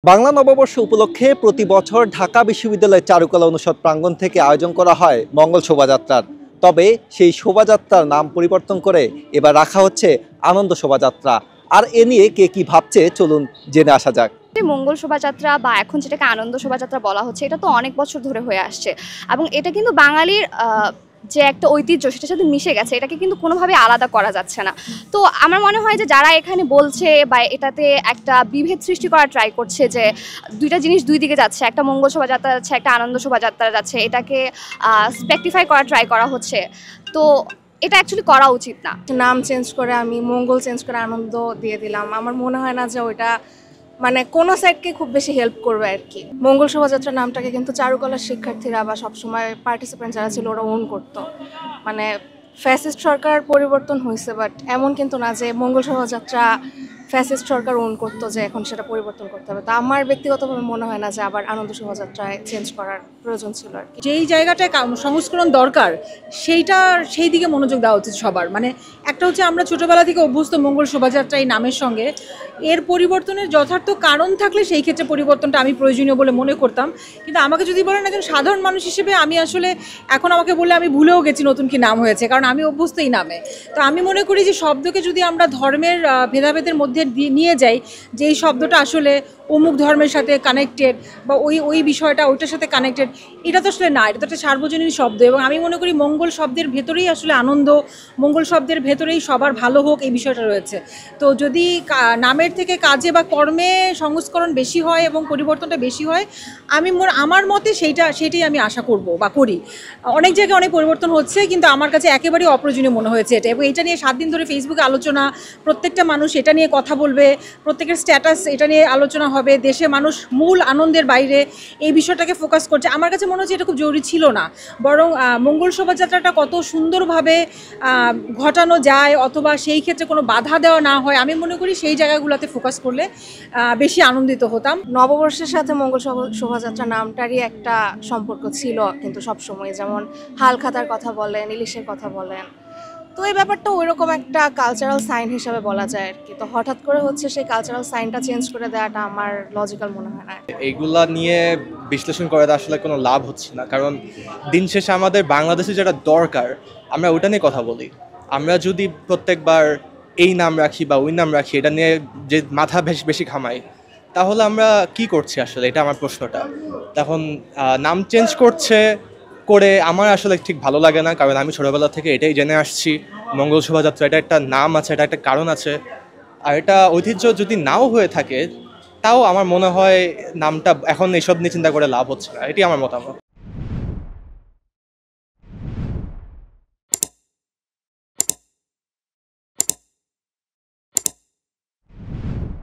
বাংলা নববর্ষ উপলক্ষে প্রতি বছর ঢাকা বিশ্ববিদ্যালয়ের চারুকলা অনুষদ প্রাঙ্গণ থেকে আয়োজন করা হয় মঙ্গল শোভাযাত্রার। তবে সেই শোভাযাত্রার নাম পরিবর্তন করে এবার রাখা হচ্ছে আনন্দ শোভাযাত্রা। আর এ নিয়ে কে কি ভাবছে চলুন জেনে আসা যাক। মঙ্গল শোভাযাত্রা বা এখন যেটাকে আনন্দ শোভাযাত্রা বলা হচ্ছে, এটা তো অনেক বছর ধরে হয়ে আসছে এবং এটা কিন্তু বাঙালির যে একটা ঐতিহ্য সেটার সাথে মিশে গেছে। এটাকে কিন্তু কোনোভাবে আলাদা করা যাচ্ছে না। তো আমার মনে হয় যে যারা এখানে বলছে বা এটাতে একটা বিভেদ সৃষ্টি করার ট্রাই করছে, যে দুইটা জিনিস দুই দিকে যাচ্ছে, একটা মঙ্গল শোভাযাত্রা যাচ্ছে, একটা আনন্দ শোভাযাত্রা যাচ্ছে, এটাকে স্পেক্টিফাই করার ট্রাই করা হচ্ছে। তো এটা অ্যাকচুয়ালি করা উচিত না। নাম চেঞ্জ করে আমি মঙ্গল চেঞ্জ করে আনন্দ দিয়ে দিলাম। আমার মনে হয় না যে ওইটা মানে কোনো সাইডকে খুব বেশি হেল্প করবে আর কি। মঙ্গল শোভাযাত্রা নামটাকে কিন্তু চারুকলার শিক্ষার্থীরা বা সবসময় পার্টিসিপেন্ট যারা ছিল ওরা ওন করতো। মানে ফ্যাসিস্ট সরকার পরিবর্তন হয়েছে, বাট এমন কিন্তু না যে Mangal Shobhajatra fascist Sarkar on করতো যে এখন সেটা পরিবর্তন করতে হবে। তো আমার ব্যক্তিগতভাবে মনে হয় না যে আবার আনন্দ শোভাযাত্রায় চেঞ্জ করার প্রয়োজন ছিল আর কি। যেই জায়গাটায় সংস্করণ দরকার সেই দিকে মনোযোগ দেওয়া উচিত সবার। মানে একটা হচ্ছে আমরা ছোটোবেলা থেকে অভ্যস্ত মঙ্গল শোভাযাত্রা এই নামের সঙ্গে, এর পরিবর্তনের যথার্থ কারণ থাকলে সেই ক্ষেত্রে পরিবর্তনটা আমি প্রয়োজনীয় বলে মনে করতাম। কিন্তু আমাকে যদি বলেন একজন সাধারণ মানুষ হিসেবে, আমি আসলে এখন আমাকে বললে আমি ভুলেও গেছি নতুন কি নাম হয়েছে, কারণ আমি অভ্যস্ত এই নামে। তো আমি মনে করি যে শব্দকে যদি আমরা ধর্মের ভেদাভেদের মধ্যে নিয়ে যাই, যে এই শব্দটা আসলে অমুক ধর্মের সাথে কানেক্টেড বা ওই বিষয়টা ওইটার সাথে কানেক্টেড, এটা তো আসলে না, এটা তো একটা সার্বজনীন শব্দ। এবং আমি মনে করি মঙ্গল শব্দের ভেতরেই আসলে আনন্দ, মঙ্গল শব্দের ভেতরেই সবার ভালো হোক এই বিষয়টা রয়েছে। তো যদি নামের থেকে কাজে বা কর্মে সংস্করণ বেশি হয় এবং পরিবর্তনটা বেশি হয়, আমার মতে সেইটাই আমি আশা করব বা করি। অনেক জায়গায় অনেক পরিবর্তন হচ্ছে, কিন্তু আমার কাছে একেবারেই অপ্রয়োজনীয় মনে হয়েছে এটা। এবং এটা নিয়ে 7 দিন ধরে ফেসবুকে আলোচনা, প্রত্যেকটা মানুষ এটা নিয়ে কথা বলবে, প্রত্যেকের স্ট্যাটাস এটা নিয়ে আলোচনা হবে, দেশে মানুষ মূল আনন্দের বাইরে এই বিষয়টাকে ফোকাস করছে। আমার কাছে মনে হচ্ছে এটা খুব জরুরি ছিল না, বরং মঙ্গল শোভাযাত্রাটা কত সুন্দরভাবে ঘটানো যায় অথবা সেই ক্ষেত্রে কোনো বাধা দেওয়া না হয়, আমি মনে করি সেই জায়গাগুলোতে ফোকাস করলে বেশি আনন্দিত হতাম। নববর্ষের সাথে মঙ্গল শোভাযাত্রা নামটারই একটা সম্পর্ক ছিল কিন্তু সবসময়, যেমন হালখাতার কথা বলেন, ইলিশের কথা বলেন। তো এই ব্যাপারটা ওইরকম একটা কালচারাল সাইন হিসাবে বলা যায় আর কি। তো হঠাৎ করে হচ্ছে সেই কালচারাল সাইনটা চেঞ্জ করে দেওয়াটা আমার লজিক্যাল মনে হয় না। এইগুলা নিয়ে বিশ্লেষণ করাটা আসলে কোনো লাভ হচ্ছে না, কারণ দিন শেষে আমাদের বাংলাদেশে যেটা দরকার আমরা ওটা নিয়ে কথা বলি। আমরা যদি প্রত্যেকবার এই নাম রাখি বা ওই নাম রাখি, এটা নিয়ে যে মাথা বেশি ঘামাই, তাহলে আমরা কি করছি আসলে, এটা আমার প্রশ্নটা। তখন নাম চেঞ্জ করে আমার আসলে ঠিক ভালো লাগে না, কারণ আমি ছোটোবেলা থেকে এটাই জেনে আসছি মঙ্গল শোভাযাত্রা এটা একটা নাম আছে, এটা একটা কারণ আছে। আর এটা ঐতিহ্য যদি নাও হয়ে থাকে, তাও আমার মনে হয় নামটা এখন এইসব নিয়ে চিন্তা করে লাভ হচ্ছে না, এটি আমার মতামত।